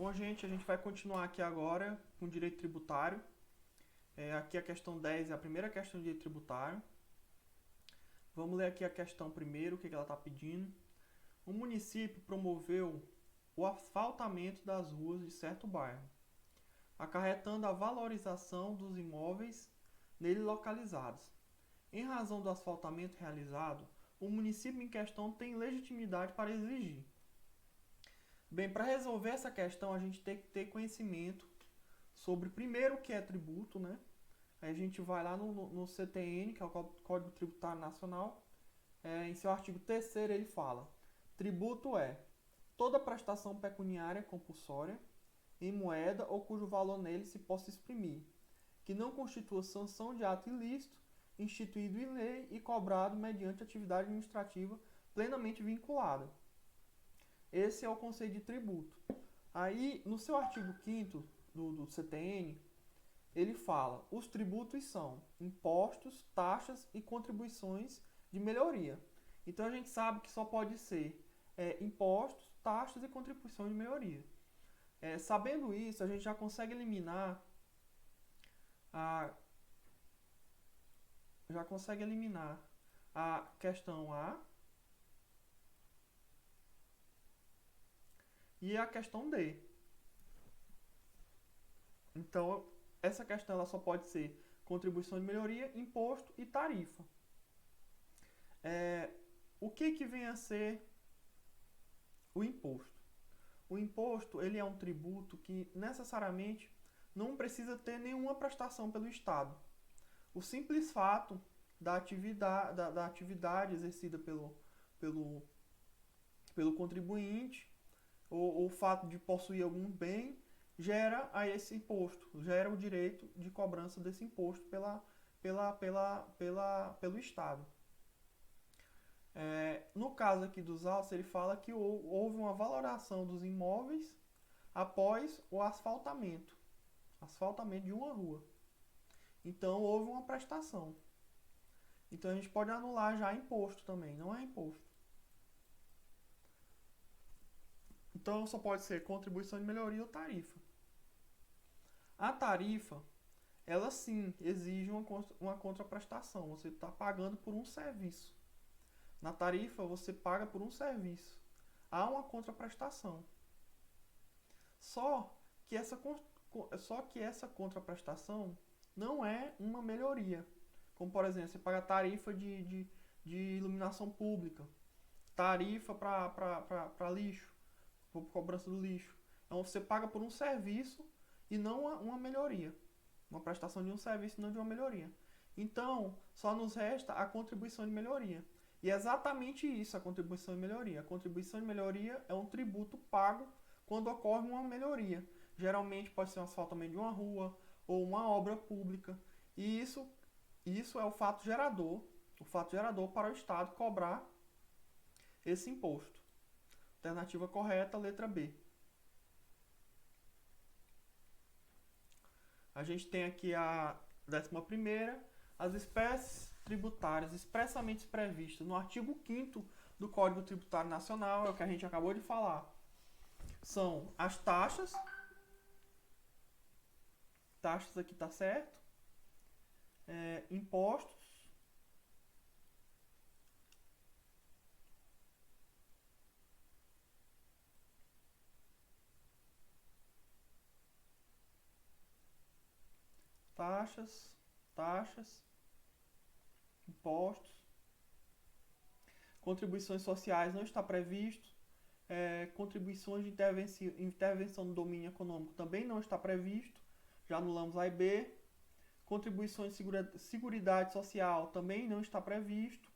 Bom, gente, a gente vai continuar aqui agora com direito tributário. Aqui a questão 10 é a primeira questão de direito tributário. Vamos ler aqui a questão primeiro, o que ela está pedindo. O município promoveu o asfaltamento das ruas de certo bairro, acarretando a valorização dos imóveis nele localizados. Em razão do asfaltamento realizado, o município em questão tem legitimidade para exigir. Bem, para resolver essa questão, a gente tem que ter conhecimento sobre, primeiro, o que é tributo, né? Aí a gente vai lá no CTN, que é o Código Tributário Nacional. Em seu artigo 3º ele fala: tributo é toda prestação pecuniária compulsória em moeda ou cujo valor nele se possa exprimir, que não constitua sanção de ato ilícito, instituído em lei e cobrado mediante atividade administrativa plenamente vinculada. Esse é o conceito de tributo. Aí, no seu artigo 5º do CTN, ele fala: os tributos são impostos, taxas e contribuições de melhoria. Então a gente sabe que só pode ser impostos, taxas e contribuições de melhoria. Sabendo isso, a gente já consegue eliminar a questão A e a questão D. Então, essa questão ela só pode ser contribuição de melhoria, imposto e tarifa. O que vem a ser o imposto? O imposto ele é um tributo que necessariamente não precisa ter nenhuma prestação pelo Estado. O simples fato da atividade exercida pelo contribuinte ou o fato de possuir algum bem gera a esse imposto, gera o direito de cobrança desse imposto pelo Estado. No caso aqui dos autos, ele fala que houve uma valoração dos imóveis após o asfaltamento de uma rua. Então houve uma prestação. Então a gente pode anular já imposto também, não é imposto. Então só pode ser contribuição de melhoria ou tarifa. A tarifa, ela sim exige uma contraprestação. Você está pagando por um serviço. Na tarifa você paga por um serviço. Há uma contraprestação. Só que essa contraprestação não é uma melhoria. Como, por exemplo, você paga tarifa de iluminação pública, tarifa para lixo, por cobrança do lixo. Então você paga por um serviço e não uma melhoria. Uma prestação de um serviço e não de uma melhoria. Então, só nos resta a contribuição de melhoria. E é exatamente isso, a contribuição de melhoria. A contribuição de melhoria é um tributo pago quando ocorre uma melhoria. Geralmente pode ser um asfaltamento de uma rua ou uma obra pública. E isso é o fato gerador para o Estado cobrar esse imposto. Alternativa correta, letra B. A gente tem aqui a 11ª, as espécies tributárias expressamente previstas no artigo 5º do Código Tributário Nacional, é o que a gente acabou de falar. São as taxas aqui tá certo, impostos, taxas, impostos, contribuições sociais não está previsto, contribuições de intervenção no domínio econômico também não está previsto, já anulamos A e B, contribuições de seguridade social também não está previsto,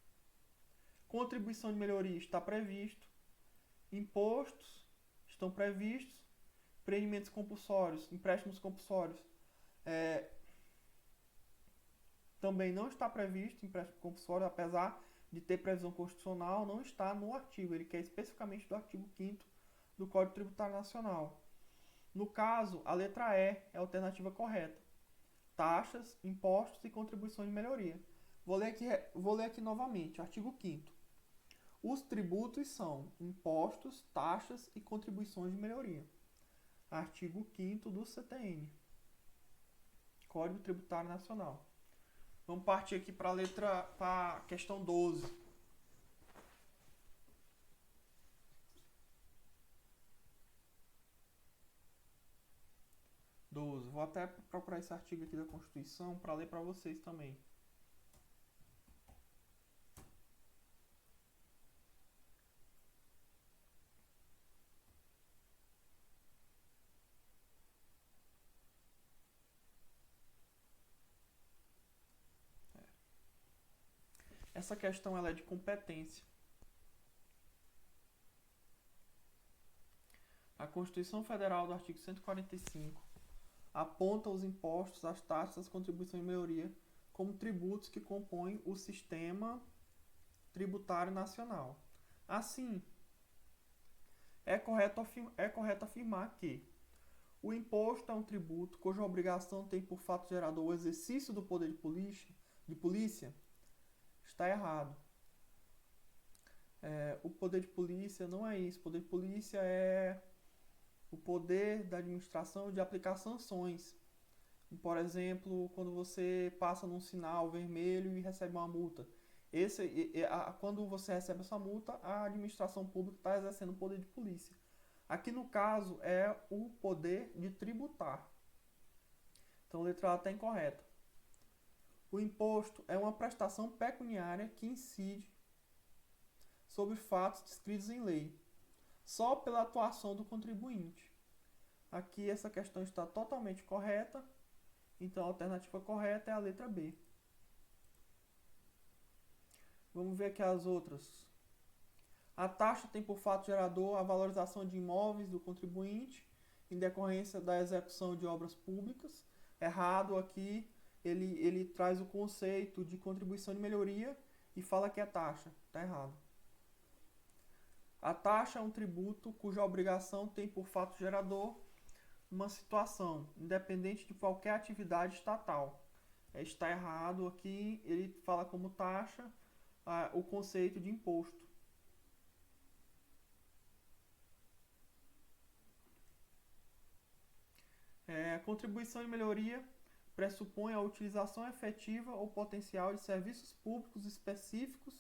contribuição de melhoria está previsto, impostos estão previstos, empréstimos compulsórios também não está previsto empréstimo compulsório, apesar de ter previsão constitucional, não está no artigo, ele quer especificamente do artigo 5º do Código Tributário Nacional. No caso, a letra E é a alternativa correta. Taxas, impostos e contribuições de melhoria. Vou ler aqui novamente, artigo 5º. Os tributos são impostos, taxas e contribuições de melhoria. Artigo 5º do CTN, Código Tributário Nacional. Vamos partir aqui para a questão 12. Vou até procurar esse artigo aqui da Constituição para ler para vocês também. Essa questão ela é de competência. A Constituição Federal, do artigo 145, aponta os impostos, as taxas, as contribuições de melhoria como tributos que compõem o sistema tributário nacional. Assim, é correto afirmar que o imposto é um tributo cuja obrigação tem por fato gerador o exercício do poder de polícia. Está errado. O poder de polícia não é isso. O poder de polícia é o poder da administração de aplicar sanções. Por exemplo, quando você passa num sinal vermelho e recebe uma multa. Quando você recebe essa multa, a administração pública está exercendo o poder de polícia. Aqui no caso é o poder de tributar. Então a letra A está incorreta. O imposto é uma prestação pecuniária que incide sobre fatos descritos em lei, só pela atuação do contribuinte. Aqui essa questão está totalmente correta, então a alternativa correta é a letra B. Vamos ver aqui as outras. A taxa tem por fato gerador a valorização de imóveis do contribuinte em decorrência da execução de obras públicas. Errado aqui, ele traz o conceito de contribuição de melhoria e fala que é taxa. Está errado. A taxa é um tributo cuja obrigação tem por fato gerador uma situação, independente de qualquer atividade estatal. Está errado aqui, ele fala como taxa o conceito de imposto. A contribuição de melhoria pressupõe a utilização efetiva ou potencial de serviços públicos específicos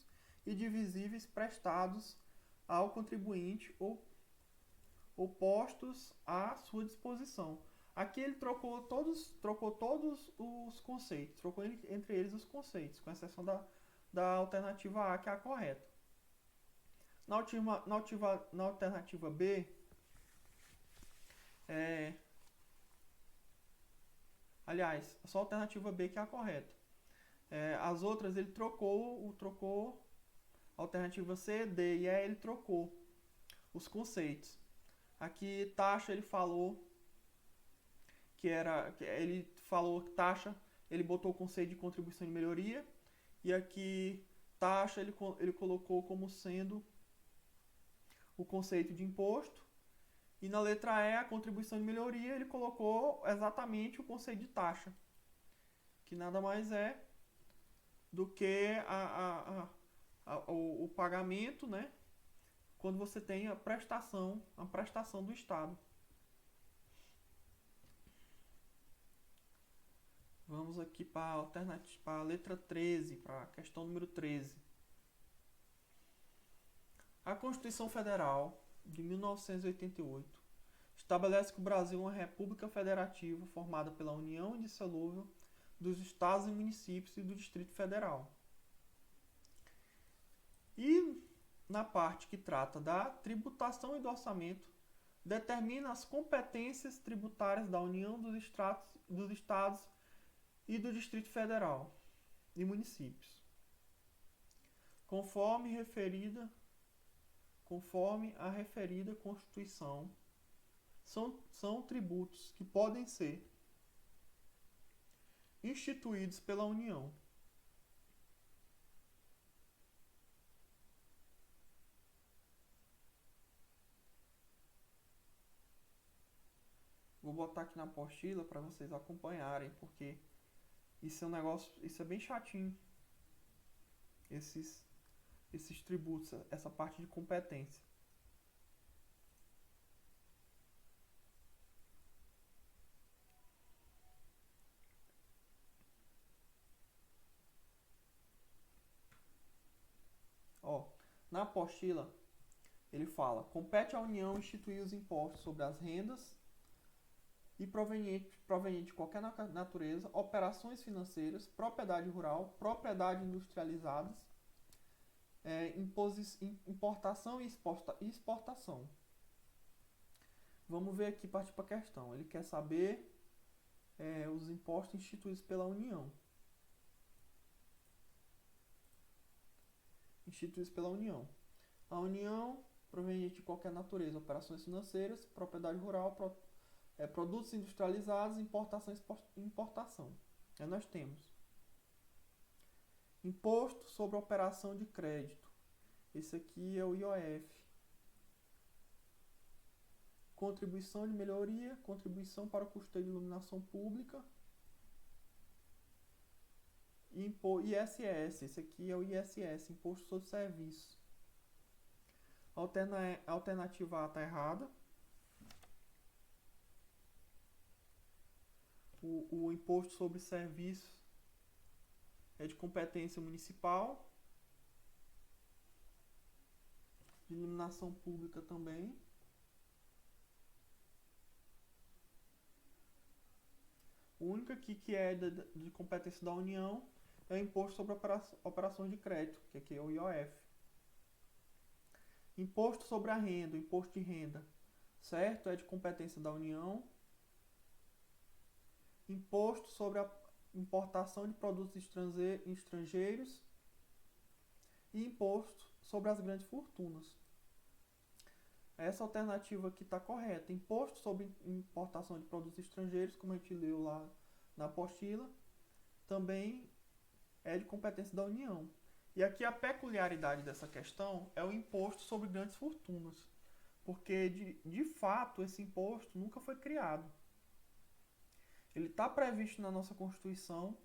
e divisíveis prestados ao contribuinte ou postos à sua disposição. Aqui ele trocou todos os conceitos, trocou entre eles os conceitos, com exceção da alternativa A, que é a correta. Na alternativa B, aliás, só a alternativa B que é a correta. As outras ele trocou alternativa C, D e E ele trocou os conceitos. Aqui taxa ele falou que taxa, ele botou o conceito de contribuição de melhoria, e aqui taxa ele colocou como sendo o conceito de imposto, e na letra E, a contribuição de melhoria, ele colocou exatamente o conceito de taxa, que nada mais é do que o pagamento, né, quando você tem a prestação do Estado. Vamos aqui para a letra 13, para a questão número 13. A Constituição Federal de 1988 estabelece que o Brasil é uma república federativa formada pela união indissolúvel dos estados e municípios e do Distrito Federal. E na parte que trata da tributação e do orçamento, determina as competências tributárias da União, dos estados e do Distrito Federal e municípios. Conforme a referida Constituição, são tributos que podem ser instituídos pela União. Vou botar aqui na apostila para vocês acompanharem, porque isso é bem chatinho. Esses tributos, essa parte de competência. Na apostila, ele fala: compete à União instituir os impostos sobre as rendas e proveniente de qualquer natureza, operações financeiras, propriedade rural, propriedade industrializadas, importação e exportação. Vamos ver aqui, partir para a questão. Ele quer saber os impostos instituídos pela União. Instituídos pela União. A União, proveniente de qualquer natureza, operações financeiras, propriedade rural, produtos industrializados, importação e importação. Aí nós temos imposto sobre operação de crédito. Esse aqui é o IOF. Contribuição de melhoria, contribuição para o custeio de iluminação pública. ISS, esse aqui é o ISS, Imposto sobre Serviços. Alternativa A está errada. O imposto sobre serviços é de competência municipal. De iluminação pública também. O único aqui que é de competência da União é o imposto sobre operações de crédito, que aqui é o IOF. Imposto sobre a renda, imposto de renda, certo? É de competência da União. Imposto sobre a importação de produtos estrangeiros e imposto sobre as grandes fortunas. Essa alternativa aqui está correta. Imposto sobre importação de produtos estrangeiros, como a gente leu lá na apostila, também é de competência da União. E aqui a peculiaridade dessa questão é o imposto sobre grandes fortunas, porque de fato esse imposto nunca foi criado. Ele está previsto na nossa Constituição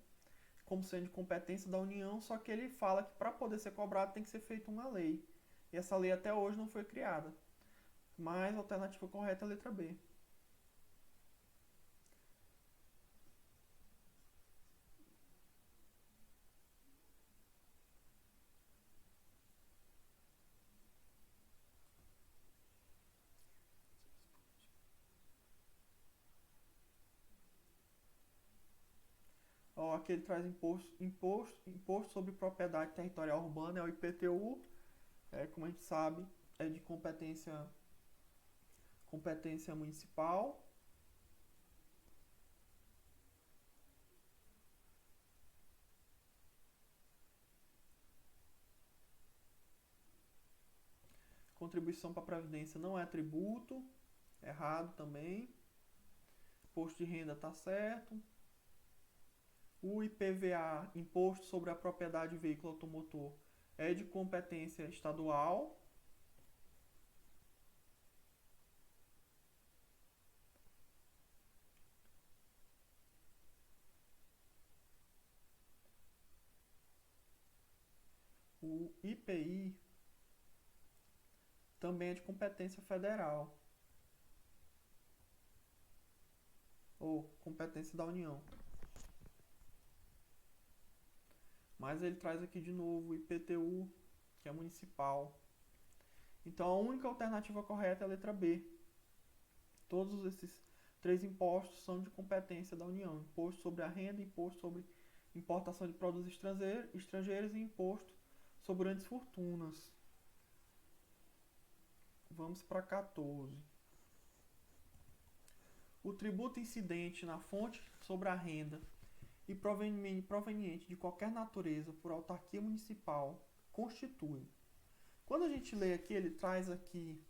como sendo de competência da União, só que ele fala que para poder ser cobrado tem que ser feita uma lei. E essa lei até hoje não foi criada. Mas a alternativa correta é a letra B. Ó, aqui ele traz imposto sobre propriedade territorial urbana, é o IPTU. Como a gente sabe, é de competência municipal. Contribuição para a Previdência não é tributo, errado também. Imposto de renda está certo. O IPVA, Imposto sobre a Propriedade de Veículo Automotor, é de competência estadual. O IPI também é de competência federal. Ou competência da União. Mas ele traz aqui de novo o IPTU, que é municipal. Então a única alternativa correta é a letra B. Todos esses três impostos são de competência da União. Imposto sobre a renda, imposto sobre importação de produtos estrangeiros e imposto sobre grandes fortunas. Vamos para 14. O tributo incidente na fonte sobre a renda e proveniente de qualquer natureza por autarquia municipal constitui. Quando a gente lê aqui, ele traz aqui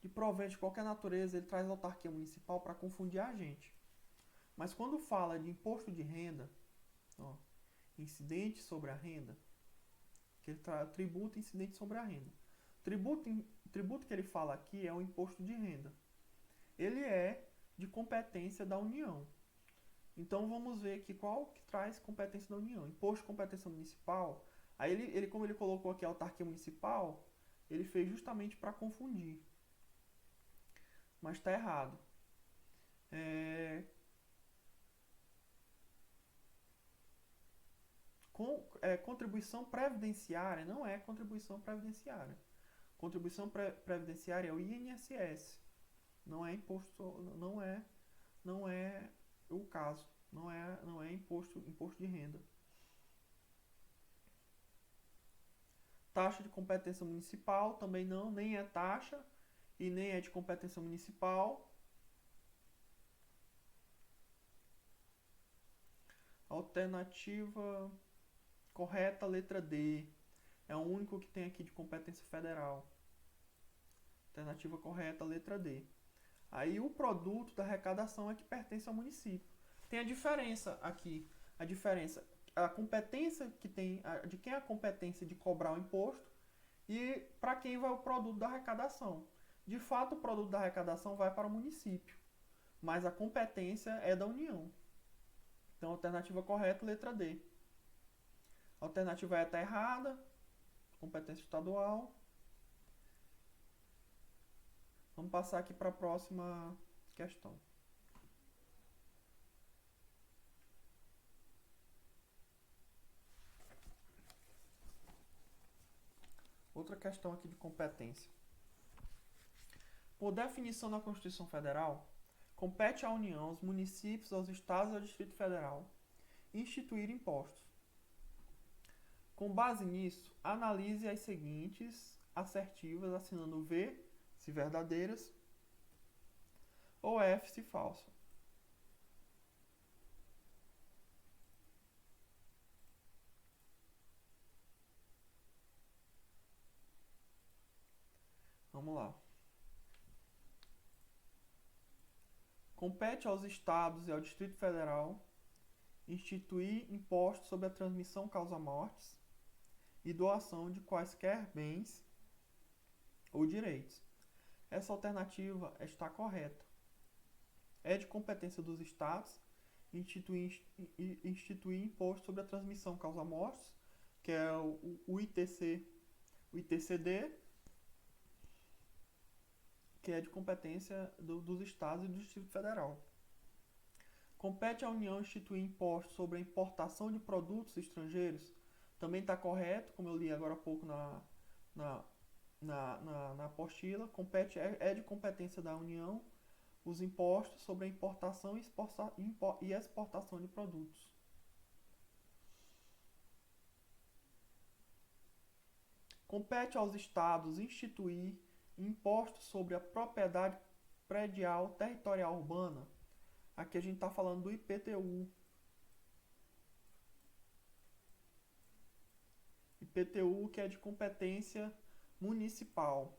de provento de qualquer natureza, ele traz autarquia municipal para confundir a gente. Mas quando fala de imposto de renda, ó, incidente sobre a renda, que ele traz tributo incidente sobre a renda. Tributo que ele fala aqui é o imposto de renda. Ele é de competência da União. Então vamos ver aqui qual que traz competência da União. Imposto de competência municipal. Aí ele como ele colocou aqui a autarquia municipal, ele fez justamente para confundir. Mas está errado. Contribuição previdenciária não é contribuição previdenciária. Contribuição previdenciária é o INSS. Não é imposto, não é o caso. Não é imposto de renda. Taxa de competência municipal também não, nem é taxa e nem é de competência municipal. Alternativa correta, letra D. É o único que tem aqui de competência federal. Alternativa correta, letra D. Aí o produto da arrecadação é que pertence ao município. Tem a diferença aqui. A competência que tem, de quem é a competência de cobrar o imposto e para quem vai o produto da arrecadação. De fato, o produto da arrecadação vai para o município, mas a competência é da União. Então, alternativa correta, letra D. A alternativa E está errada, competência estadual. Vamos passar aqui para a próxima questão. Outra questão aqui de competência. Por definição da Constituição Federal, compete à União, aos municípios, aos estados e ao Distrito Federal instituir impostos. Com base nisso, analise as seguintes assertivas, assinando V, se verdadeiras, ou F, se falsa. Vamos lá. Compete aos estados e ao Distrito Federal instituir impostos sobre a transmissão causa-mortes e doação de quaisquer bens ou direitos. Essa alternativa está correta. É de competência dos estados instituir imposto sobre a transmissão causa-mortes, que é o ITCD, que é de competência dos estados e do Distrito Federal. Compete à União instituir impostos sobre a importação de produtos estrangeiros. Também está correto, como eu li agora há pouco na apostila. É de competência da União os impostos sobre a importação e exportação de produtos. Compete aos estados instituir impostos sobre a propriedade predial territorial urbana. Aqui a gente está falando do IPTU. IPTU que é de competência municipal.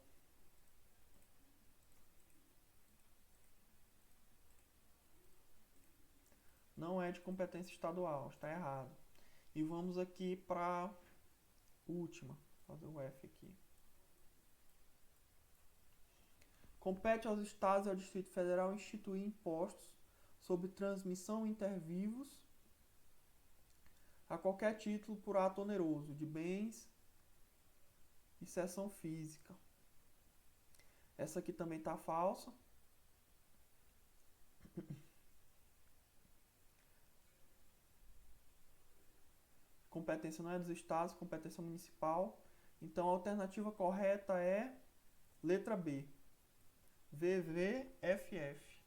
Não é de competência estadual, está errado. E vamos aqui para a última, fazer o F aqui. Compete aos estados e ao Distrito Federal instituir impostos sobre transmissão inter-vivos a qualquer título por ato oneroso de bens e cessão física. Essa aqui também está falsa. Competência não é dos estados, competência municipal. Então a alternativa correta é letra B. VVFF.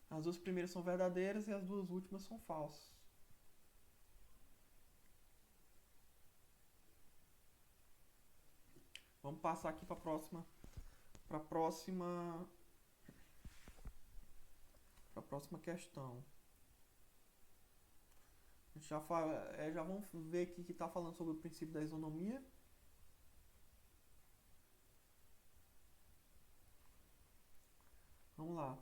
As duas primeiras são verdadeiras e as duas últimas são falsas. Vamos passar aqui para a próxima questão. A gente já vamos ver aqui que está falando sobre o princípio da isonomia. Vamos lá.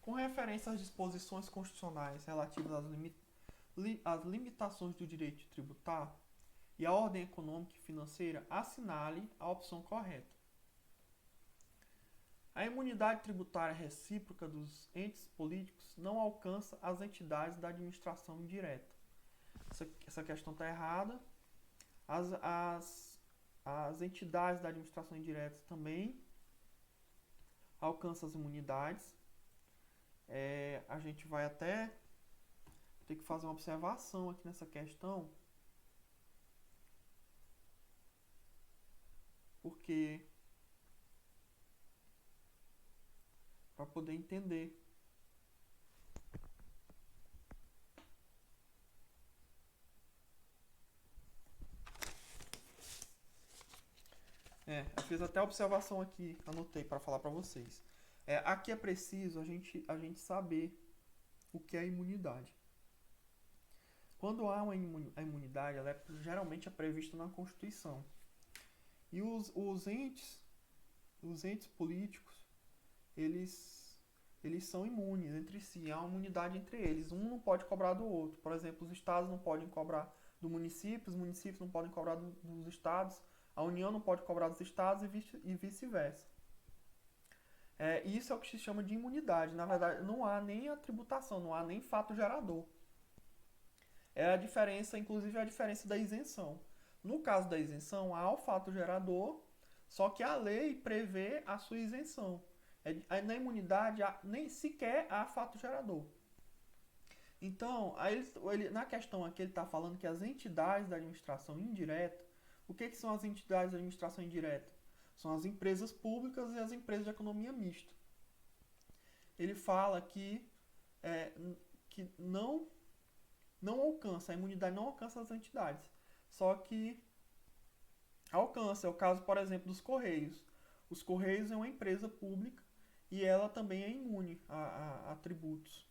Com referência às disposições constitucionais relativas às limitações do direito de tributar e à ordem econômica e financeira, assinale a opção correta. A imunidade tributária recíproca dos entes políticos não alcança as entidades da administração indireta. Essa questão está errada. As entidades da administração indireta também alcançam as imunidades. A gente vai até ter que fazer uma observação aqui nessa questão, porque para poder entender. Eu fiz até a observação aqui, anotei para falar para vocês. Aqui é preciso a gente saber o que é imunidade. Quando há a imunidade, ela geralmente é prevista na Constituição. E os entes políticos, eles são imunes entre si, há uma imunidade entre eles. Um não pode cobrar do outro. Por exemplo, os estados não podem cobrar do município, os municípios não podem cobrar dos estados, a União não pode cobrar dos estados e vice-versa. Isso é o que se chama de imunidade. Na verdade, não há nem a tributação, não há nem fato gerador. Inclusive a diferença da isenção. No caso da isenção, há o fato gerador, só que a lei prevê a sua isenção. Na imunidade, nem sequer há fato gerador. Então, na questão aqui, ele está falando que as entidades da administração indireta, o que são as entidades da administração indireta? São as empresas públicas e as empresas de economia mista. Ele fala que não alcança, a imunidade não alcança as entidades. Só que alcança, é o caso, por exemplo, dos Correios. Os Correios é uma empresa pública e ela também é imune a tributos.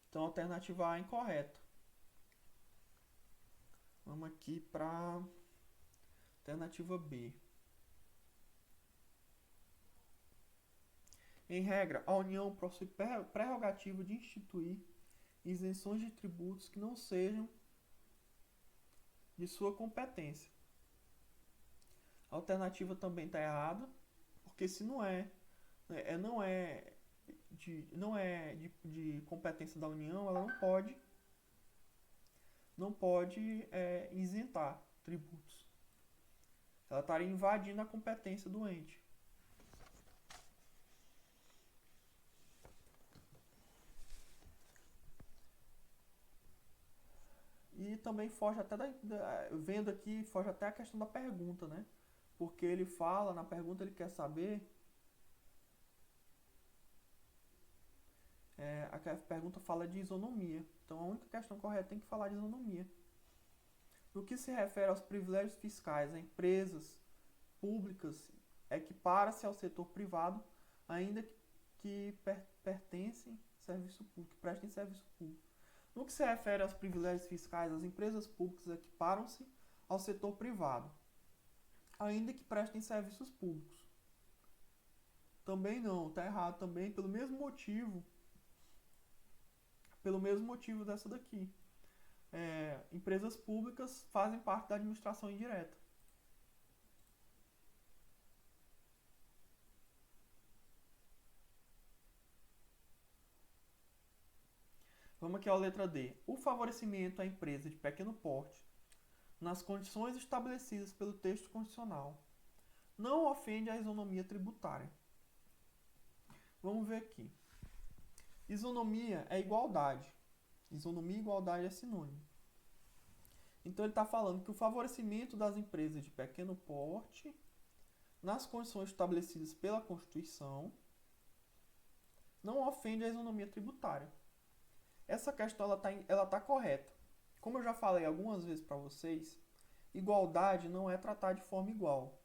Então a alternativa A é incorreta. Vamos aqui para a alternativa B. Em regra, a União possui prerrogativa de instituir isenções de tributos que não sejam de sua competência. A alternativa também está errada, porque se não é de competência da União, ela não pode isentar tributos. Ela estaria invadindo a competência do ente. E também foge até vendo aqui, foge até a questão da pergunta, né? Porque ele fala, na pergunta ele quer saber a pergunta fala de isonomia. Então a única questão correta tem que falar de isonomia. No que se refere aos privilégios fiscais a empresas públicas, equipara-se ao setor privado, ainda que pertencem serviço público, que prestem serviço público. No que se refere aos privilégios fiscais, as empresas públicas equiparam-se ao setor privado, ainda que prestem serviços públicos. Também não, está errado também, pelo mesmo motivo dessa daqui. Empresas públicas fazem parte da administração indireta. Vamos aqui à letra D. O favorecimento à empresa de pequeno porte, nas condições estabelecidas pelo texto constitucional, não ofende a isonomia tributária. Vamos ver aqui. Isonomia é igualdade. Isonomia e igualdade é sinônimo. Então ele está falando que o favorecimento das empresas de pequeno porte, nas condições estabelecidas pela Constituição, não ofende a isonomia tributária. Essa questão ela tá correta. Como eu já falei algumas vezes para vocês, igualdade não é tratar de forma igual.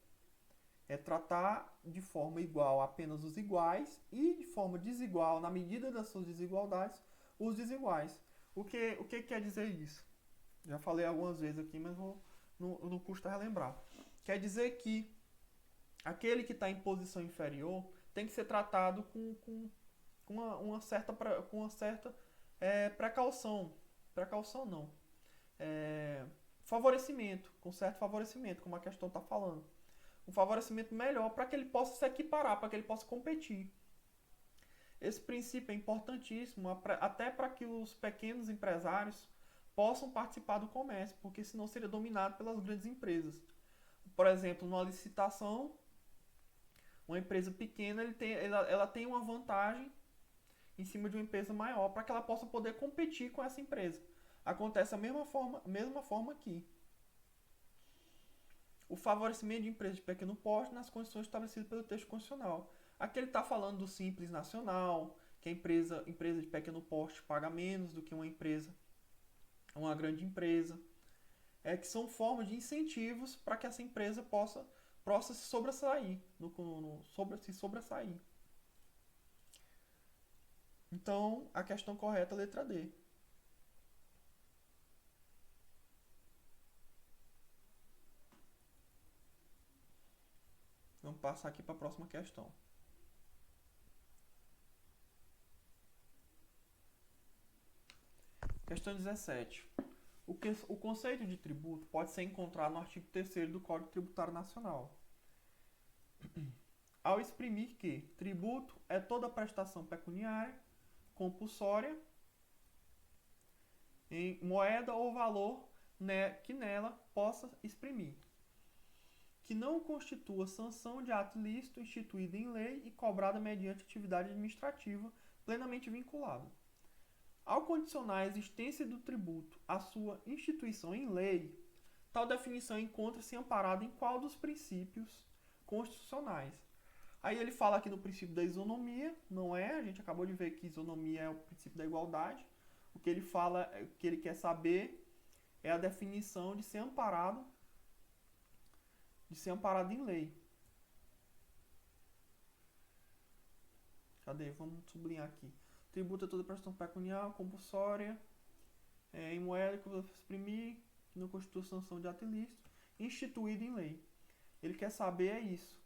É tratar de forma igual apenas os iguais e de forma desigual, na medida das suas desigualdades, os desiguais. O que quer dizer isso? Já falei algumas vezes aqui, mas não custa relembrar. Quer dizer que aquele que está em posição inferior tem que ser tratado com uma certa precaução. Precaução não. Favorecimento, com certo favorecimento, como a questão está falando. Um favorecimento melhor para que ele possa se equiparar, para que ele possa competir. Esse princípio é importantíssimo até para que os pequenos empresários possam participar do comércio, porque senão seria dominado pelas grandes empresas. Por exemplo, numa licitação, uma empresa pequena ela tem uma vantagem em cima de uma empresa maior para que ela possa poder competir com essa empresa. Acontece a mesma forma aqui. o favorecimento de empresas de pequeno porte nas condições estabelecidas pelo texto constitucional. Aqui ele está falando do Simples Nacional, que a empresa de pequeno porte paga menos do que uma grande empresa, que são formas de incentivos para que essa empresa possa se sobressair, se sobressair. Então, a questão correta é a letra D. Vamos passar aqui para a próxima questão. Questão 17. O conceito de tributo pode ser encontrado no artigo 3º do Código Tributário Nacional, ao exprimir que tributo é toda prestação pecuniária, compulsória, em moeda ou valor que nela possa exprimir, que não constitua sanção de ato ilícito instituído em lei e cobrada mediante atividade administrativa plenamente vinculada. Ao condicionar a existência do tributo à sua instituição em lei, tal definição encontra-se amparada em qual dos princípios constitucionais? Aí ele fala aqui no princípio da isonomia, não é? A gente acabou de ver que isonomia é o princípio da igualdade. O que ele fala, o que ele quer saber é a definição de ser amparado em lei. Cadê? Vamos sublinhar aqui. Tributo é toda prestação pecuniária, compulsória, em moeda que você exprimir, que não constitui sanção de ato ilícito, instituído em lei. Ele quer saber isso.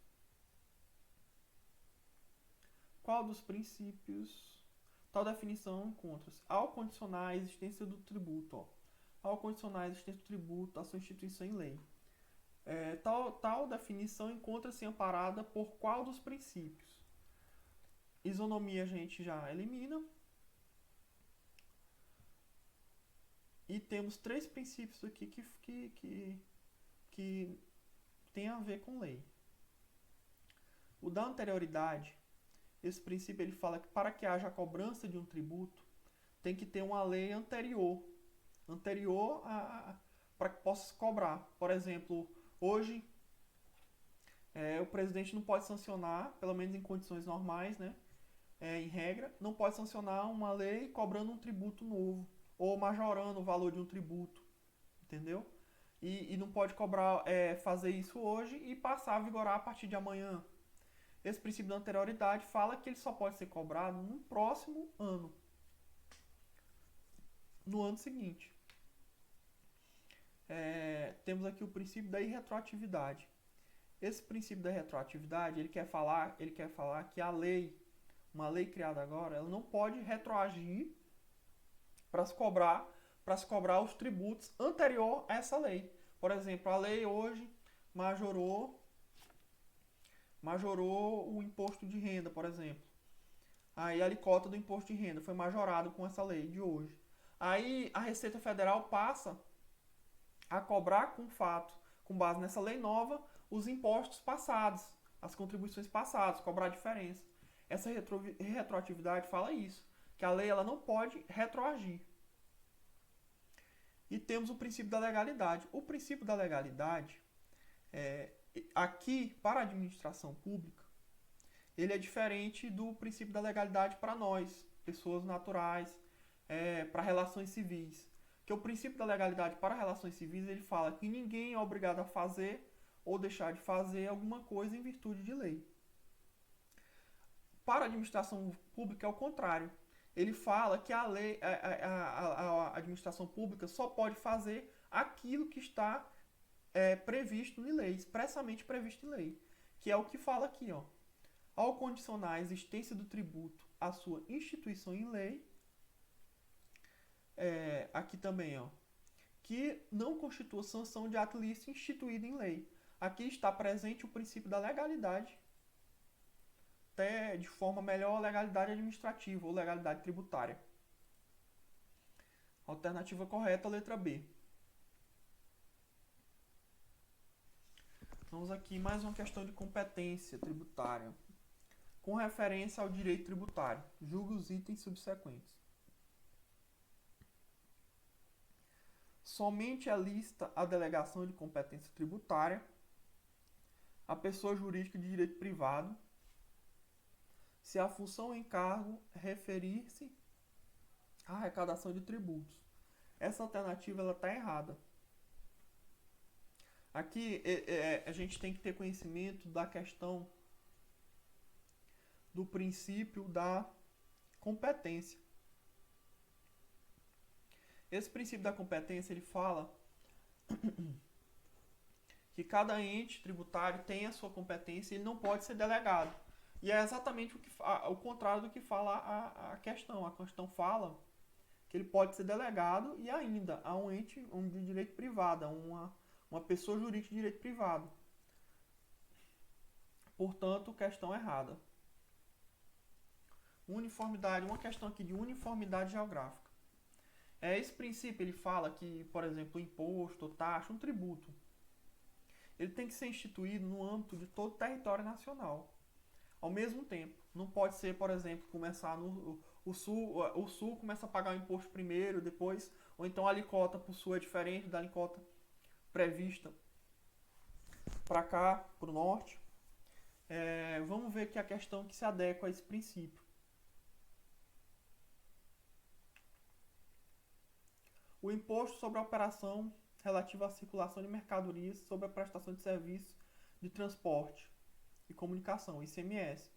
Qual dos princípios? Tal definição encontra-se ao condicionar a existência do tributo. Ao condicionar a existência do tributo à sua instituição em lei. Tal definição encontra-se amparada por qual dos princípios? Isonomia a gente já elimina. E temos 3 princípios aqui que tem a ver com lei. O da anterioridade, esse princípio ele fala que para que haja a cobrança de um tributo, tem que ter uma lei anterior para que possa se cobrar. Por exemplo, hoje o presidente não pode sancionar, pelo menos em condições normais, né? Em regra, não pode sancionar uma lei cobrando um tributo novo ou majorando o valor de um tributo, entendeu? E não pode cobrar, fazer isso hoje e passar a vigorar a partir de amanhã. Esse princípio da anterioridade fala que ele só pode ser cobrado no próximo ano, no ano seguinte. Temos aqui o princípio da irretroatividade. Esse princípio da retroatividade, ele quer falar que a lei, uma lei criada agora, ela não pode retroagir para se cobrar os tributos anterior a essa lei. Por exemplo, a lei hoje majorou o imposto de renda, por exemplo. Aí a alíquota do imposto de renda foi majorado com essa lei de hoje. Aí a Receita Federal passa a cobrar com base nessa lei nova, os impostos passados, as contribuições passadas, cobrar a diferença. Essa retroatividade fala isso, que a lei ela não pode retroagir. E temos o princípio da legalidade. O princípio da legalidade, aqui, para a administração pública, ele é diferente do princípio da legalidade para nós, pessoas naturais, para relações civis. Que o princípio da legalidade para relações civis, ele fala que ninguém é obrigado a fazer ou deixar de fazer alguma coisa em virtude de lei. Para a administração pública é o contrário. Ele fala que a administração pública só pode fazer aquilo que está previsto em lei, expressamente previsto em lei. Que é o que fala aqui, ó. Ao condicionar a existência do tributo à sua instituição em lei, aqui também, ó, que não constitua sanção de ato ilícito instituído em lei. Aqui está presente o princípio da legalidade, até de forma melhor, legalidade administrativa ou legalidade tributária. Alternativa correta, letra B. Vamos aqui mais uma questão de competência tributária, com referência ao direito tributário. Julgue os itens subsequentes. Somente é lícita a delegação de competência tributária a pessoa jurídica de direito privado, se a função ou encargo referir-se à arrecadação de tributos. Essa alternativa ela está errada. Aqui a gente tem que ter conhecimento da questão do princípio da competência. Esse princípio da competência ele fala que cada ente tributário tem a sua competência e ele não pode ser delegado. E é exatamente o contrário do que fala a questão. A questão fala que ele pode ser delegado e ainda a um ente de direito privado, a uma pessoa jurídica de direito privado. Portanto, questão errada. Uniformidade, uma questão aqui de uniformidade geográfica. Esse princípio ele fala que, por exemplo, o imposto, taxa, um tributo, ele tem que ser instituído no âmbito de todo o território nacional. Ao mesmo tempo, não pode ser, por exemplo, começar o sul começa a pagar o imposto primeiro, depois, ou então a alíquota para o sul é diferente da alíquota prevista para cá, para o norte. Vamos ver aqui a questão que se adequa a esse princípio. O imposto sobre a operação relativa à circulação de mercadorias sobre a prestação de serviços de transporte e comunicação, ICMS,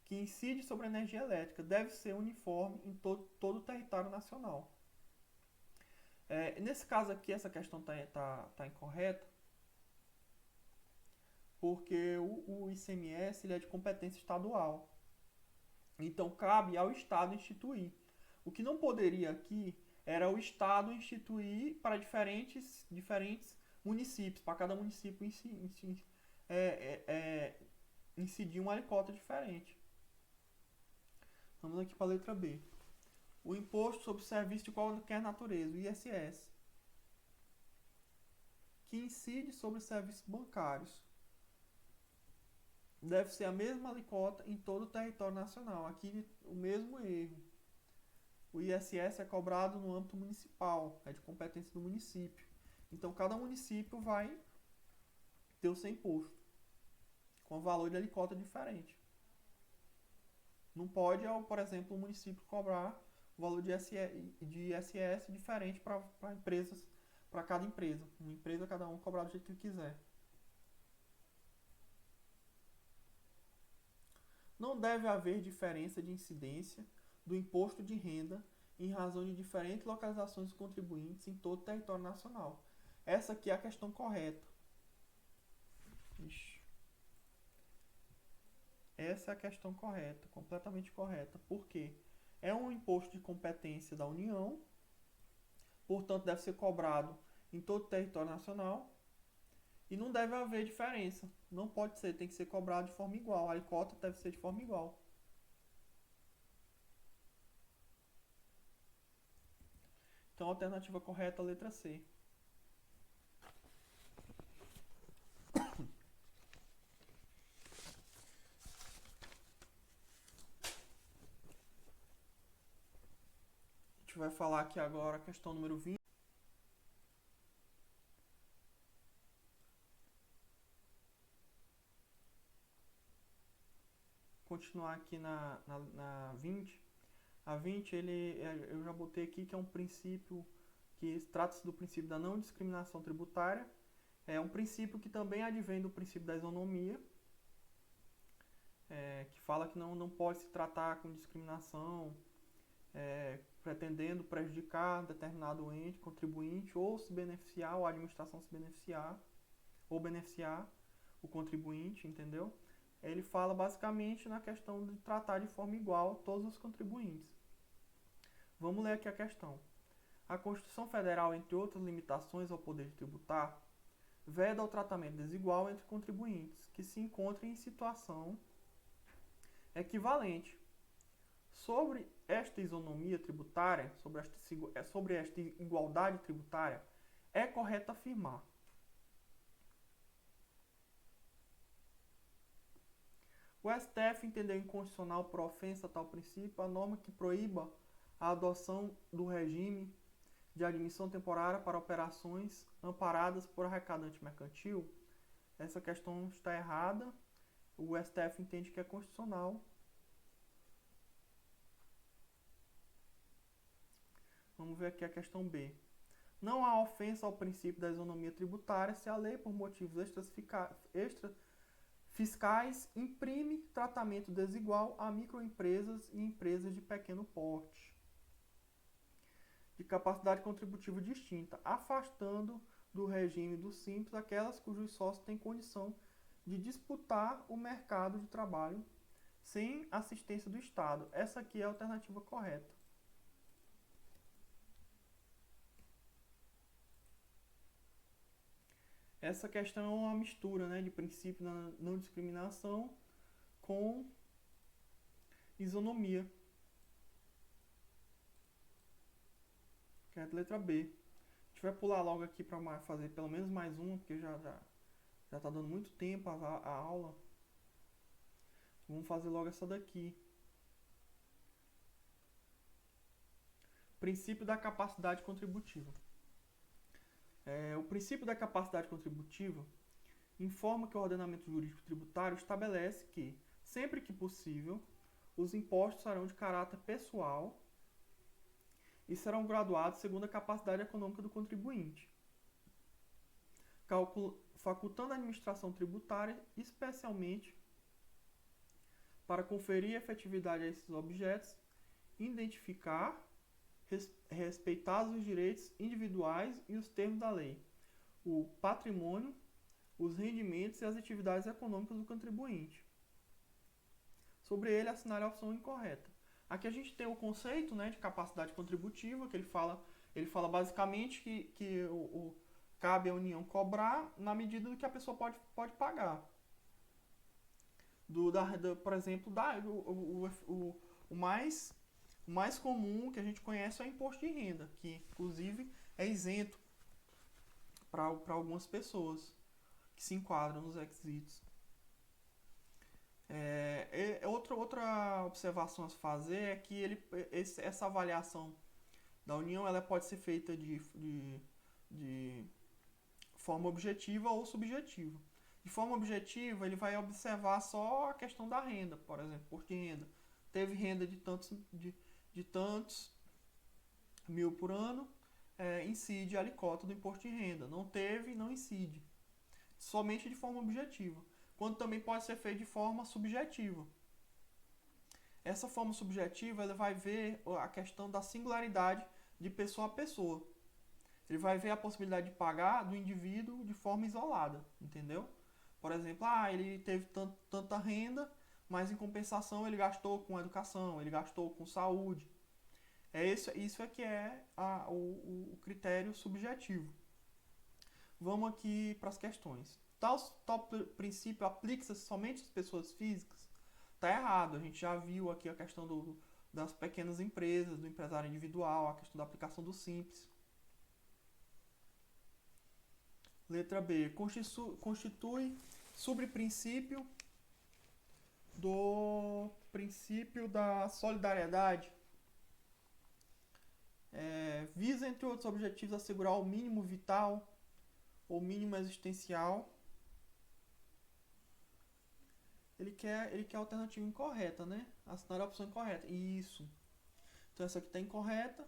que incide sobre a energia elétrica, deve ser uniforme em todo o território nacional. Nesse caso aqui, essa questão tá incorreta, porque o ICMS ele é de competência estadual. Então, cabe ao Estado instituir. O que não poderia aqui era o Estado instituir para diferentes municípios, para cada município incidir uma alíquota diferente. Vamos aqui para a letra B. O imposto sobre serviço de qualquer natureza, o ISS, que incide sobre os serviços bancários, deve ser a mesma alíquota em todo o território nacional. Aqui o mesmo erro. O ISS é cobrado no âmbito municipal, é de competência do município. Então cada município vai ter o seu imposto, com valor de alíquota diferente. Não pode, por exemplo, o município cobrar o valor de ISS diferente para empresas, para cada empresa. Uma empresa, cada um cobrar do jeito que quiser. Não deve haver diferença de incidência do imposto de renda em razão de diferentes localizações dos contribuintes em todo o território nacional. Essa aqui é a questão correta. Essa é a questão correta, completamente correta. Por quê? É um imposto de competência da União, portanto deve ser cobrado em todo o território nacional e não deve haver diferença. Não pode ser, tem que ser cobrado de forma igual. A alíquota deve ser de forma igual. Então a alternativa correta é a letra C. A gente vai falar aqui agora a questão número 20. Continuar aqui na 20. A 20, eu já botei aqui que é um princípio que trata-se do princípio da não discriminação tributária. É um princípio que também advém do princípio da isonomia, que fala que não pode se tratar com discriminação, pretendendo prejudicar determinado ente, contribuinte, ou se beneficiar, ou a administração se beneficiar, ou beneficiar o contribuinte, entendeu? Ele fala basicamente na questão de tratar de forma igual todos os contribuintes. Vamos ler aqui a questão. A Constituição Federal, entre outras limitações ao poder de tributar, veda o tratamento desigual entre contribuintes que se encontrem em situação equivalente. Sobre esta isonomia tributária, sobre esta igualdade tributária, é correto afirmar: o STF entendeu inconstitucional por ofensa a tal princípio a norma que proíba a adoção do regime de admissão temporária para operações amparadas por arrecadante mercantil. Essa questão está errada. O STF entende que é constitucional. Vamos ver aqui a questão B. Não há ofensa ao princípio da isonomia tributária se a lei, por motivos extrafiscais, imprime tratamento desigual a microempresas e empresas de pequeno porte, de capacidade contributiva distinta, afastando do regime do Simples aquelas cujos sócios têm condição de disputar o mercado de trabalho sem assistência do Estado. Essa aqui é a alternativa correta. Essa questão é uma mistura, né, de princípio da não discriminação com isonomia, que é a letra B. A gente vai pular logo aqui para fazer pelo menos mais uma, porque já está dando muito tempo a aula. Vamos fazer logo essa daqui. Princípio da capacidade contributiva. O princípio da capacidade contributiva informa que o ordenamento jurídico tributário estabelece que, sempre que possível, os impostos serão de caráter pessoal e serão graduados segundo a capacidade econômica do contribuinte, facultando a administração tributária, especialmente, para conferir efetividade a esses objetos, identificar, respeitados os direitos individuais e os termos da lei, o patrimônio, os rendimentos e as atividades econômicas do contribuinte. Sobre ele, assinar a opção incorreta. Aqui a gente tem o conceito, né, de capacidade contributiva, que ele fala basicamente que cabe à União cobrar na medida do que a pessoa pode pagar. Por exemplo, o mais comum que a gente conhece é o imposto de renda, que inclusive é isento para algumas pessoas que se enquadram nos requisitos. Outra observação a se fazer é que essa avaliação da União ela pode ser feita de forma objetiva ou subjetiva. De forma objetiva, ele vai observar só a questão da renda, por exemplo, imposto de renda. Teve renda de tantos mil por ano, incide a alíquota do imposto de renda. Não teve, não incide. Somente de forma objetiva. Quando também pode ser feito de forma subjetiva. Essa forma subjetiva ele vai ver a questão da singularidade de pessoa a pessoa. Ele vai ver a possibilidade de pagar do indivíduo de forma isolada, entendeu? Por exemplo, ele teve tanta renda, mas em compensação ele gastou com educação, ele gastou com saúde. Isso é que é o critério subjetivo. Vamos aqui para as questões. Tal princípio aplica-se somente às pessoas físicas? Está errado. A gente já viu aqui a questão das pequenas empresas, do empresário individual, a questão da aplicação do Simples. Letra B. Constitui subprincípio do princípio da solidariedade. Visa, entre outros objetivos, assegurar o mínimo vital ou mínimo existencial. Ele quer a alternativa incorreta, né? Assinar a opção incorreta. Isso. Então essa aqui está incorreta.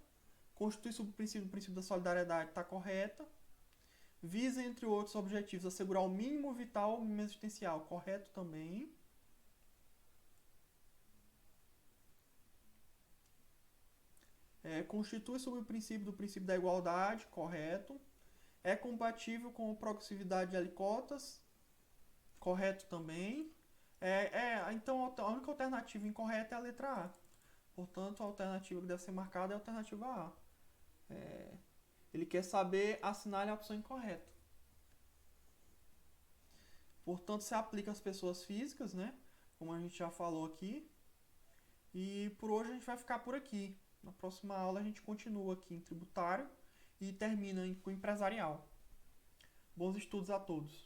Constitui subprincípio do princípio da solidariedade, está correta. Visa, entre outros objetivos, assegurar o mínimo vital ou mínimo existencial, correto também. Constitui sob o princípio do princípio da igualdade, correto. É compatível com a progressividade de alíquotas, correto também. Então a única alternativa incorreta é a letra A. Portanto, a alternativa que deve ser marcada é a alternativa A. Ele quer saber assinar a opção incorreta. Portanto, se aplica às pessoas físicas, né? Como a gente já falou aqui. E por hoje a gente vai ficar por aqui. Na próxima aula a gente continua aqui em tributário e termina com empresarial. Bons estudos a todos.